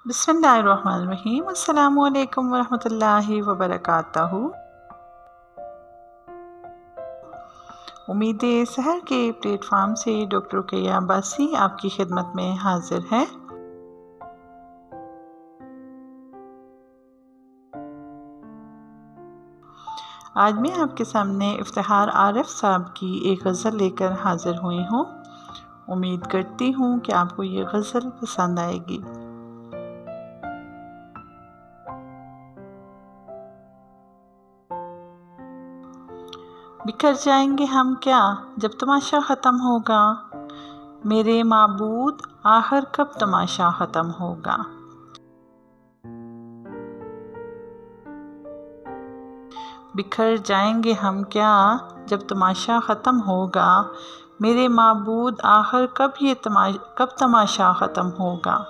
बिस्मिल्लाहिर्रहमानिर्रहीम। अस्सलामु अलैकुम वरहमतुल्लाहि वबरकातहू। उम्मीद सहर के प्लेटफार्म से डॉक्टर रुकैया अब्बासी आपकी खिदमत में हाजिर है। आज मैं आपके सामने इफ्तिखार आरिफ साहब की एक गज़ल लेकर हाजिर हुई हूँ। उम्मीद करती हूँ कि आपको ये गज़ल पसंद आएगी। बिखर जाएंगे हम क्या जब तमाशा ख़त्म होगा, मेरे माबूद आखिर कब तमाशा ख़त्म होगा। बिखर जाएंगे हम क्या जब तमाशा ख़त्म होगा, मेरे माबूद आखिर कब तमाशा ख़त्म होगा।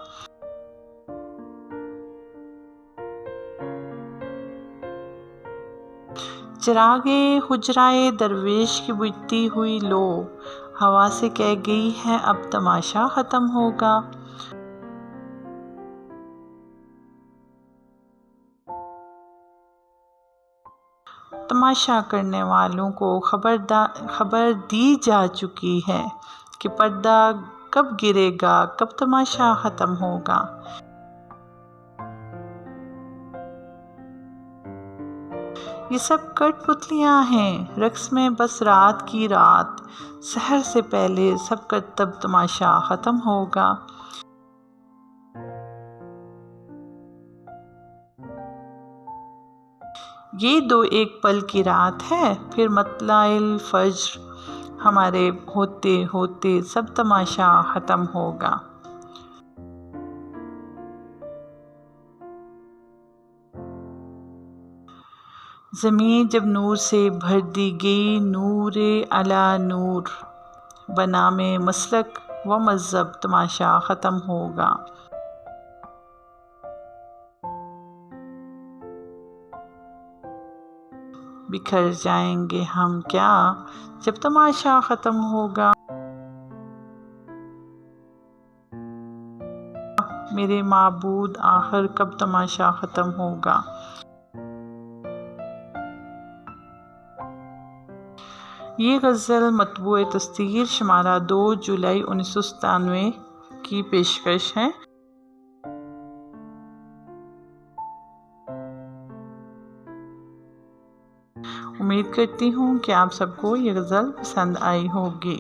चिरागे हुजराए दरवेश की बुझती हुई लो, हवा से कह गई है अब तमाशा ख़त्म होगा। तमाशा करने वालों को खबर दी जा चुकी है कि पर्दा कब गिरेगा, कब तमाशा ख़त्म होगा। ये सब कठपुतलियाँ हैं रक्स में बस रात की रात, सहर से पहले सबका तब तमाशा ख़त्म होगा। ये दो एक पल की रात है, फिर मतलाइल फज्र हमारे होते होते सब तमाशा ख़त्म होगा। ज़मीन जब नूर से भर दी गई, नूरे अला नूर बना में मसलक व मज़हब तमाशा ख़त्म होगा। बिखर जाएंगे हम क्या जब तमाशा ख़त्म होगा, मेरे माबूद आखिर कब तमाशा ख़त्म होगा। ये गज़ल मतबूए तस्तीर शुमारा 2 जुलाई 1997 की पेशकश है। उम्मीद करती हूँ कि आप सबको ये गज़ल पसंद आई होगी।